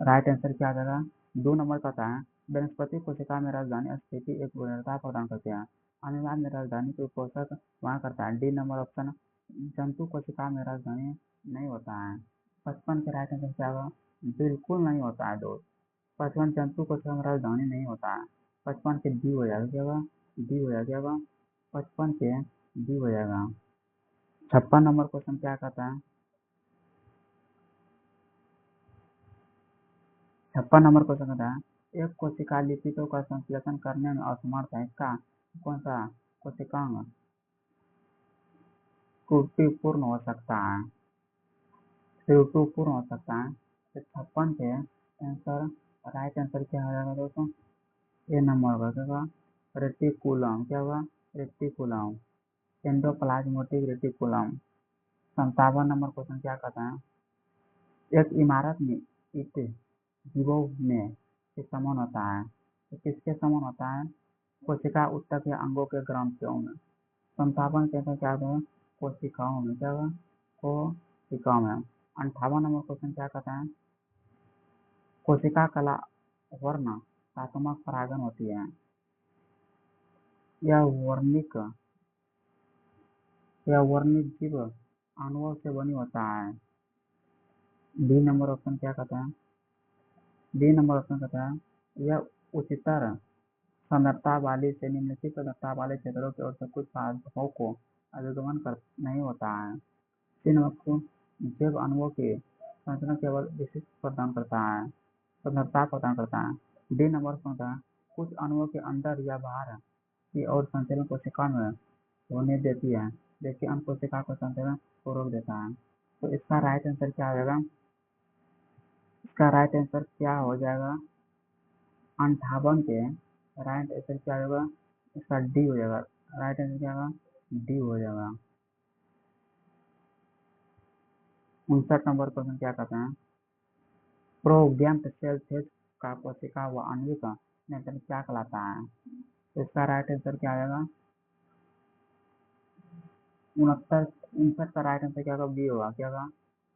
राइट आंसर क्या आ जाएगा? 2 नंबर का था वनस्पति कोशिका में राजधानी स्थिति एक गुणवत्ता प्रदान करते हैं। अनिवार्य में राजधानी कोई पोषक वहाँ करता है। डी नंबर ऑप्शन जंतु कोशिका में राजधानी नहीं होता है। 55 के राइट आंसर क्या होगा? बिल्कुल नहीं होता है दोस्त। 55 जंतु कोशिका में राजधानी नहीं होता है। 55 के डी हो जाएगा। क्या होगा? डी हो जाएगा। 55 के डी हो जाएगा। 56 नंबर क्वेश्चन क्या कहता है? 56 नंबर क्वेश्चन कहता है एक कोशिका लिपिडों का संश्लेषण करने में असमर्थ है। इसका कौन सा कोशिकांग त्रुटिपूर्ण हो सकता है? त्रुटिपूर्ण हो सकता है। तो 56 के आंसर राइट आंसर क्या हो जाएगा दोस्तों? ए नंबर होगा। क्या होगा? रेटिकुलम। क्या होगा? रेटिकुलम। एंडोप्लाज्मेटिक रेटिकुलम। 57 नंबर क्वेश्चन क्या कहता है एक इमारत में ईंट जीवों में के समान होता है। तो किसके समान होता है? कोशिका ऊतक या अंगों के ग्रंथियों में। 57 के अंदर क्या होता है? कोशिकाओं में। क्या होगा? कोशिकाओं में। 58 नंबर क्वेश्चन क्या कहता है कोशिका कला वर्णनात्मक परागण होती है। यह वर्णिक जीव अणुओं से बनी होता है। बी नंबर ऑप्शन क्या कहता है? बी नंबर ऑप्शन कहता है यह उच्चतर सांद्रता वाली से निम्नलिखित सांद्रता वाले क्षेत्रों की ओर से कुछ साधकों को अधिगमन कर नहीं होता है। 3 नंबर को जैव अणुओं की संरचना केवल विशिष्ट प्रदान करता है। स्वतंत्रता प्रदान करता है। डी नंबर कौन था, कुछ अणुओं के अंदर या बाहर की और संचलन कोशिका में होने देती है, जबकि अन्य कोशिका को संचलन को रोक देता है। तो इसका राइट आंसर क्या हो जाएगा, इसका राइट आंसर क्या हो जाएगा, 58 के राइट आंसर क्या होगा, इसका डी हो जाएगा। राइट आंसर क्या होगा, डी हो जाएगा। 59 नंबर क्वेश्चन क्या कहते हैं, प्रोगैम्ड सेल फेज का कोशिका व आणविक नियंत्रण क्या कहलाता है। तो इसका राइट आंसर क्या आएगा, 59 का राइट आंसर क्या होगा, बी होगा। क्या होगा,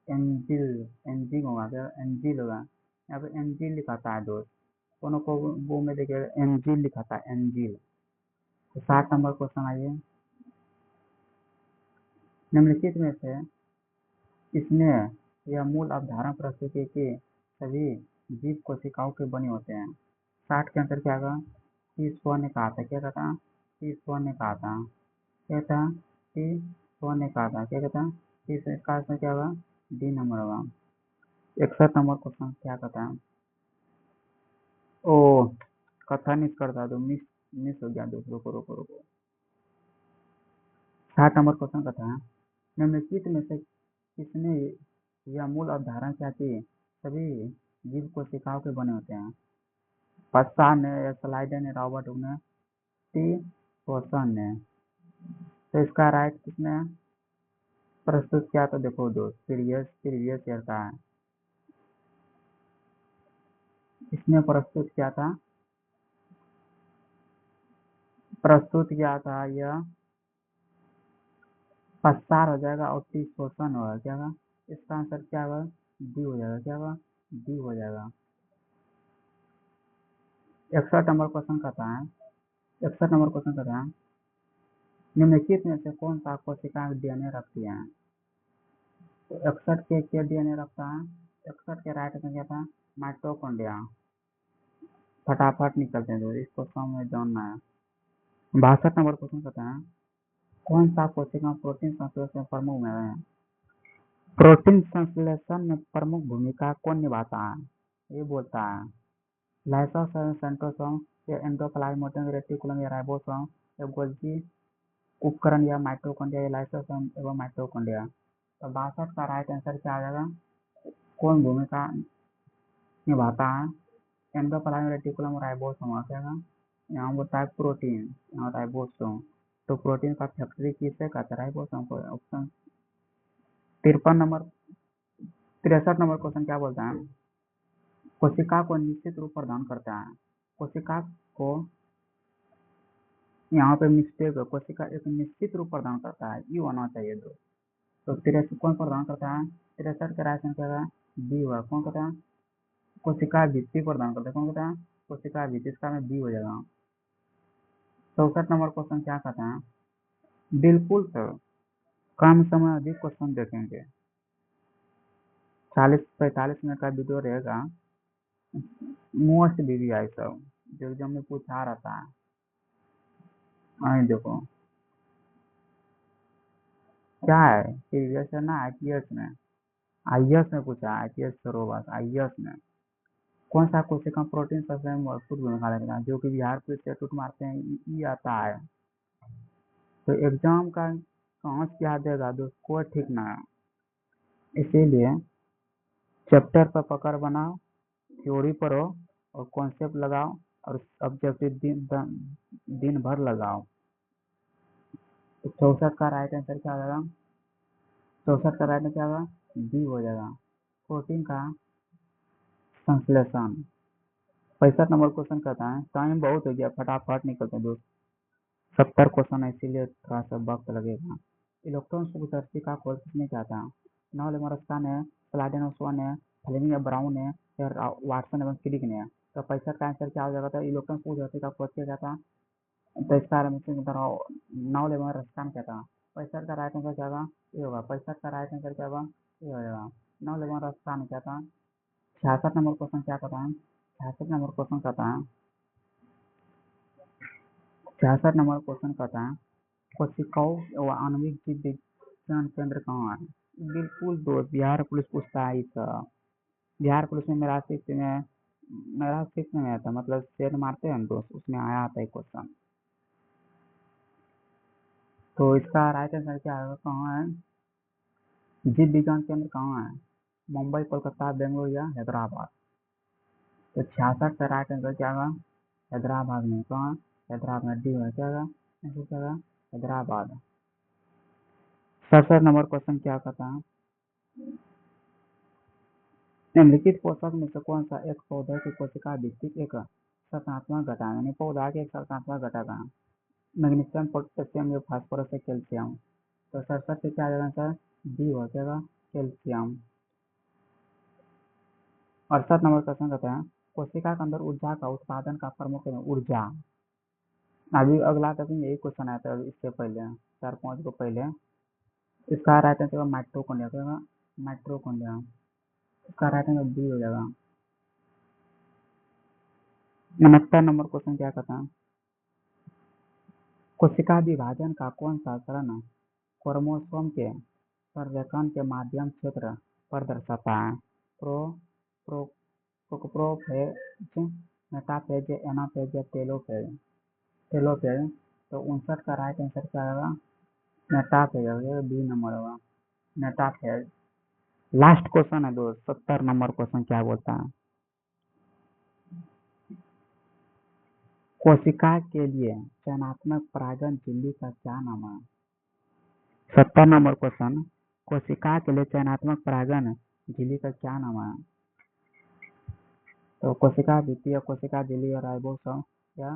एंजिल, एंजिंग होगा, क्या एंजिल होगा। यहाँ पे एंजिल लिखा था है दोस्त, दोनों को वो में देखिए एंजिल लिखा था, एंजिल। तो 60 नंबर क्वेश्चन आइए, निम्नलिखित में से इसमें यह मूल अवधारणा प्रस्तुति के सभी जीव कोशिकाओं के बने होते हैं। 60 के अंदर क्या होगा, ईश्वर ने कहा था, क्या कहता, ईश्वर ने कहा था, क्या था, ईश्वर ने कहा था, क्या कहता, ईश्वर का आंसर क्या होगा, डी नंबर होगा। 61 नंबर क्वेश्चन क्या कहता है, ओ कथा मिस करता दो, मिस मिस हो गया दोस्त, रुको रुको रुको। 60 नंबर क्वेश्चन कहता है, निम्नलिखित में से किसने यह मूल अवधारणा क्या थी, सभी जीव कोशिकाओं के बने होते हैं। पस्सा ने या स्लाइडर ने, रॉबर्ट ने, टी पोसन ने। तो इसका राइट किसने प्रस्तुत किया, तो देखो दोस्त प्रीवियस प्रीवियस ईयर का है, इसने प्रस्तुत किया था, प्रस्तुत किया था यह पसार हो जाएगा और टी पोसन होगा, क्या होगा, इसका आंसर क्या होगा, डी हो जाएगा, क्या होगा, डी हो जाएगा। 61 नंबर क्वेश्चन कहता है, 61 नंबर क्वेश्चन कहता है, निम्नलिखित में से कौन सा कोशिका डीएनए रखती है। तो 61 के क्या डीएनए रखता है, 61 के राइट में क्या था, माइटोकॉन्ड्रिया। फटाफट निकलते हैं दोस्त, इसको समझ जानना है। 62 नंबर क्वेश्चन कहता है, कौन सा कोशिका प्रोटीन संश्लेषण में प्रमुख भूमिका है। प्रोटीन संश्लेषण में प्रमुख भूमिका कौन निभाता है, ये बोलता है लाइसोसोम, सेंट्रोसोम या एंडोप्लाज्मिक रेटिकुलम या राइबोसोम या गोल्गी उपकरण या माइटोकॉन्ड्रिया या लाइसोसोम एवं माइटोकॉन्ड्रिया। तो 62 का राइट आंसर क्या आ जाएगा, कौन भूमिका निभाता है, एंडोप्लाज्मिक रेटिकुलम राइबोसोम आ जाएगा। यहाँ बोलता है प्रोटीन, यहाँ राइबोसोम। तो प्रोटीन का फैक्ट्री किसे कहता है, राइबोसोम को। ऑप्शन 53 नंबर 63 नंबर क्वेश्चन क्या बोलता है, कोशिका को निश्चित रूप प्रदान करता है। कोशिका को, यहाँ पे मिस्टेक है, कोशिका एक निश्चित रूप प्रदान करता है, ये होना चाहिए दो। तो 63 कौन प्रदान करता है, 63 का राइट आंसर है बी हुआ। कौन कहता है, कोशिका भित्ति प्रदान करता है, कौन कहता है, कोशिका भित्ति, इसका में बी हो जाएगा। 64 नंबर क्वेश्चन क्या कहता है, बिल्कुल सर, कम समय अधिक क्वेश्चन देखेंगे, 40-45 मिनट का वीडियो रहेगा। मोस्ट वीवीआई सब जो एग्जाम में पूछा रहता है, आई देखो क्या है, प्रीवियस है ना, आईपीएस में, आईएएस में पूछा, आईपीएस करो बस, आईएएस में कौन सा कोशिका प्रोटीन सबसे महत्वपूर्ण भूमिका रखता है, जो कि बिहार पुलिस से टूट मारते हैं, ये आता है। तो एग्जाम का कहाँ से याद देगा दोस्त, कोई ठीक ना है, इसीलिए चैप्टर पर पकड़ बनाओ, थ्योरी पढ़ो और कॉन्सेप्ट लगाओ और ऑब्जेक्टिव दिन भर लगाओ। तो 64 का राइट आंसर क्या होगा, 64 का राइट आंसर क्या होगा, डी हो जाएगा, प्रोटीन का संश्लेषण। 65 नंबर क्वेश्चन कहता है, टाइम बहुत हो गया, फटाफट निकलते हैं दोस्त, 70 क्वेश्चन है इसीलिए थोड़ा सा वक्त लगेगा। इलेक्ट्रॉन सुपरदर्शी का खोज किसने किया था, नॉल मरस्का ने, प्लाडेनोसो ने, फ्लेमिंग ब्राउन ने या वाटसन एवं क्रिक ने। तो 65 का आंसर क्या हो जाएगा, तो इलेक्ट्रॉन सुपरदर्शी का खोज किया जाता, तो इसका नॉल एवं रस्का ने किया था। 65 का राइट आंसर क्या होगा, ये होगा। 65 का राइट आंसर क्या होगा, ये हो जाएगा, नॉल एवं रस्का ने किया था। 66 नंबर क्वेश्चन क्या कहता है, 66 नंबर क्वेश्चन कहता है, 66 नंबर क्वेश्चन कहता है, कोशिकाओं व आणविक जीव विज्ञान केंद्र कहाँ है। बिल्कुल दोस्त, बिहार पुलिस पूछता है, इस बिहार पुलिस में मेरा में मेरा 6 में आया था, मतलब शेर मारते हैं ना दोस्त, उसमें आया था एक क्वेश्चन। तो इसका राइट आंसर क्या होगा, कहाँ है जीव विज्ञान केंद्र, कहाँ है? मुंबई, कोलकाता, बेंगलोर या हैदराबाद? तो 66 का राइट आंसर क्या होगा? हैदराबाद में। कहाँ? हैदराबाद में। डी में क्या होगा आंसर, क्या होगा? हैदराबाद। 67 नंबर क्वेश्चन क्या कहता है, निम्नलिखित पोषक में से कौन सा एक पौधे की कोशिका भित्तिक एक सकारात्मक घटक है, यानी पौधा के एक सकारात्मक घटक है? मैग्नीशियम, पोटेशियम या फास्फोरस या कैल्शियम? तो 67 से क्या आ जाएगा आंसर? डी हो जाएगा, कैल्शियम। 68 नंबर क्वेश्चन कहते हैं, कोशिका के अंदर ऊर्जा का उत्पादन का प्रमुख ऊर्जा। अभी अगला तक यही क्वेश्चन आया था इससे पहले, 4-5 को पहले। इसका राइट आंसर माइटोकॉन्ड्रिया, क्या होगा? माइटोकॉन्ड्रिया। इसका राइट आंसर बी हो जाएगा। 69 नंबर क्वेश्चन क्या कहता है, कोशिका विभाजन का कौन सा चरण क्रोमोसोम के संरेखन के माध्यम क्षेत्र पर दर्शाता है? Pro pro prophase, metaphase, anaphase या टेलोफेज? टेलोफेज। तो 59 का राइट आंसर क्या होगा? मेटाफेज होगा, बी नंबर होगा, मेटाफेज। लास्ट क्वेश्चन है दोस्त, 70 नंबर क्वेश्चन क्या बोलता है, कोशिका के लिए चयनात्मक परागण झिल्ली का क्या नाम है? 70 नंबर क्वेश्चन, कोशिका के लिए चयनात्मक परागण झिल्ली का क्या नाम है? तो कोशिका भित्ति या कोशिका झिल्ली या राइबोसोम या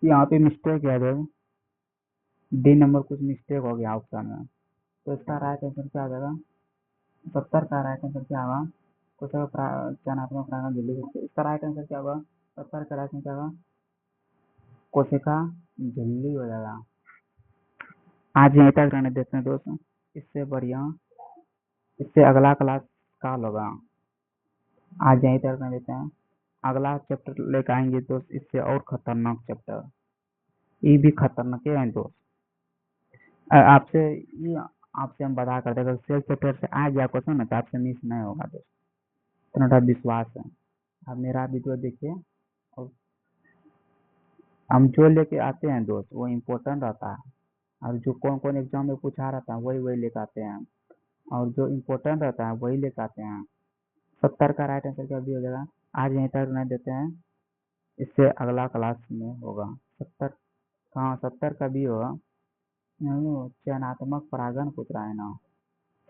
यहाँ पे मिस्टेक है दोस्त, डी नंबर कुछ मिस्टेक हो गया ऑप्शन में। तो इसका राइट आंसर क्या आ जाएगा? 70 का राइट आंसर क्या होगा? कोशिका चयनात्मक परागण झिल्ली, इसका राइट आंसर क्या होगा? 70 का राइट आंसर क्या होगा? कोशिका झिल्ली हो जाएगा। आज यहीं तक रहने देते हैं दोस्तों, इससे बढ़िया, इससे अगला क्लास काल होगा। आज यहीं तक रहने देते हैं, अगला चैप्टर लेकर आएंगे दोस्त, इससे और खतरनाक चैप्टर। ये भी खतरनाक है दोस्त। आपसे ये आपसे हम बता करते, अगर सेल्फ चैप्टर से आ गया क्वेश्चन ना, तो आपसे मिस नहीं होगा दोस्त, इतना विश्वास है। आप मेरा वीडियो देखिए, और हम जो लेके आते हैं दोस्त वो इम्पोर्टेंट रहता है, और जो कौन कौन एग्जाम में पूछा रहता है वही वही लेकर आते हैं, और जो इम्पोर्टेंट रहता है वही लेकर आते हैं। 70 का राइट आंसर क्या भी हो जाएगा। आज यहीं तक नहीं देते हैं, इससे अगला क्लास में होगा। 70, हाँ 70 का भी होगा, नहीं चयनात्मक परागण पूछ रहा है ना,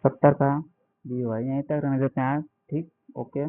70 का भी होगा। यहीं तक रहने देते हैं, ठीक, ओके।